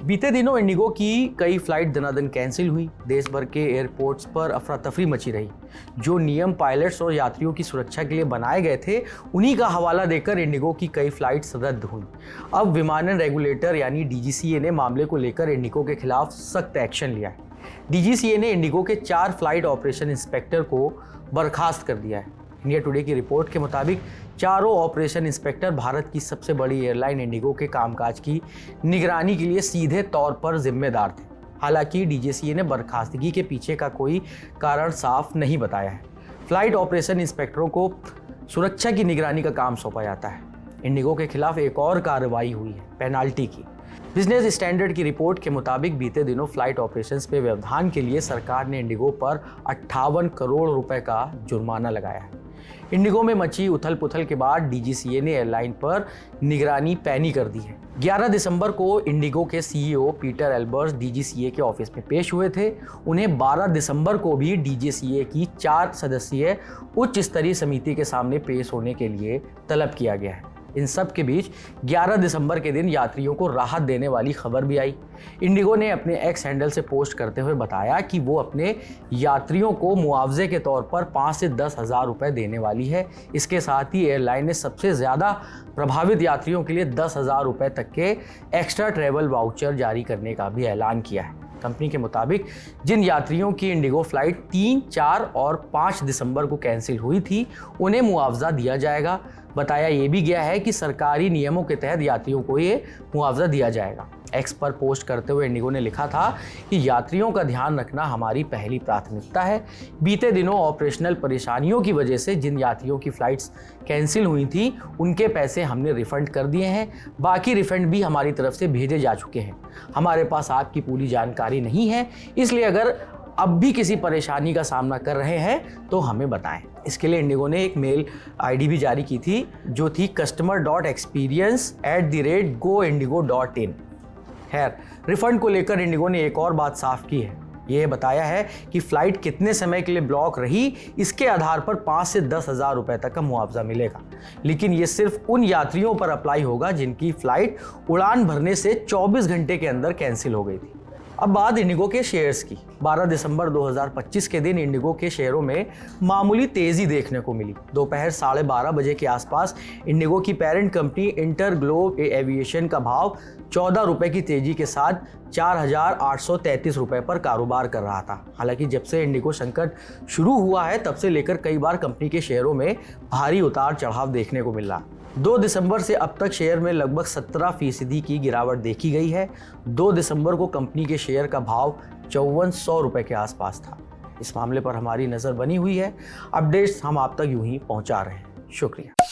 बीते दिनों इंडिगो की कई फ्लाइट दनादन कैंसिल हुई। देश भर के एयरपोर्ट्स पर अफरा तफरी मची रही। जो नियम पायलट्स और यात्रियों की सुरक्षा के लिए बनाए गए थे, उन्हीं का हवाला देकर इंडिगो की कई फ्लाइट्स रद्द हुई। अब विमानन रेगुलेटर यानी डीजीसीए ने मामले को लेकर इंडिगो के खिलाफ सख्त एक्शन लिया है। डीजीसीए ने इंडिगो के 4 फ्लाइट ऑपरेशन इंस्पेक्टर को बर्खास्त कर दिया है। इंडिया टुडे की रिपोर्ट के मुताबिक चारों ऑपरेशन इंस्पेक्टर भारत की सबसे बड़ी एयरलाइन इंडिगो के कामकाज की निगरानी के लिए सीधे तौर पर जिम्मेदार थे। हालांकि डीजीसीए ने बर्खास्तगी के पीछे का कोई कारण साफ नहीं बताया है। फ्लाइट ऑपरेशन इंस्पेक्टरों को सुरक्षा की निगरानी का काम सौंपा जाता है। इंडिगो के खिलाफ एक और कार्रवाई हुई है, पेनाल्टी की। बिजनेस स्टैंडर्ड की रिपोर्ट के मुताबिक बीते दिनों फ्लाइट ऑपरेशंस पे व्यवधान के लिए सरकार ने इंडिगो पर 58 करोड़ रुपए का जुर्माना लगाया है। इंडिगो में मची उथल पुथल के बाद डीजीसीए ने एयरलाइन पर निगरानी पैनी कर दी है। 11 दिसंबर को इंडिगो के सीईओ पीटर एल्बर्स डीजीसीए के ऑफिस में पेश हुए थे। उन्हें 12 दिसंबर को भी डीजीसीए की 4 सदस्यीय उच्च स्तरीय समिति के सामने पेश होने के लिए तलब किया गया है। इन सब के बीच 11 दिसंबर के दिन यात्रियों को राहत देने वाली खबर भी आई। इंडिगो ने अपने एक्स हैंडल से पोस्ट करते हुए बताया कि वो अपने यात्रियों को मुआवजे के तौर पर 5 से 10 हज़ार रुपये देने वाली है। इसके साथ ही एयरलाइन ने सबसे ज़्यादा प्रभावित यात्रियों के लिए 10,000 रुपये तक के एक्स्ट्रा ट्रैवल वाउचर जारी करने का भी ऐलान किया है। कंपनी के मुताबिक जिन यात्रियों की इंडिगो फ्लाइट 3, 4 और 5 दिसंबर को कैंसिल हुई थी, उन्हें मुआवजा दिया जाएगा। बताया ये भी गया है कि सरकारी नियमों के तहत यात्रियों को ये मुआवजा दिया जाएगा। एक्स पर पोस्ट करते हुए इंडिगो ने लिखा था कि यात्रियों का ध्यान रखना हमारी पहली प्राथमिकता है। बीते दिनों ऑपरेशनल परेशानियों की वजह से जिन यात्रियों की फ्लाइट्स कैंसिल हुई थी, उनके पैसे हमने रिफंड कर दिए हैं। बाकी रिफंड भी हमारी तरफ से भेजे जा चुके हैं। हमारे पास आपकी पूरी जानकारी नहीं है, इसलिए अगर अब भी किसी परेशानी का सामना कर रहे हैं तो हमें बताएं। इसके लिए इंडिगो ने एक मेल आईडी भी जारी की थी, जो थी customer.experience@goindigo.in। खैर, रिफंड को लेकर इंडिगो ने एक और बात साफ की है। ये बताया है कि फ्लाइट कितने समय के लिए ब्लॉक रही, इसके आधार पर 5 से 10 हज़ार रुपये तक का मुआवजा मिलेगा। लेकिन ये सिर्फ उन यात्रियों पर अप्लाई होगा जिनकी फ्लाइट उड़ान भरने से 24 घंटे के अंदर कैंसिल हो गई थी। अब बात इंडिगो के शेयर्स की। 12 दिसंबर 2025 के दिन इंडिगो के शेयरों में मामूली तेजी देखने को मिली। दोपहर 12:30 बजे के आसपास इंडिगो की पेरेंट कंपनी इंटरग्लोब एविएशन का भाव 14 रुपये की तेजी के साथ 4,833 रुपये पर कारोबार कर रहा था। हालांकि जब से इंडिगो संकट शुरू हुआ है, तब से लेकर कई बार कंपनी के शेयरों में भारी उतार चढ़ाव देखने को मिला। 2 दिसंबर से अब तक शेयर में लगभग 17% की गिरावट देखी गई है। 2 दिसंबर को कंपनी के शेयर का भाव 5400 रुपये के आसपास था। इस मामले पर हमारी नज़र बनी हुई है। अपडेट्स हम आप तक यूं ही पहुंचा रहे हैं। शुक्रिया।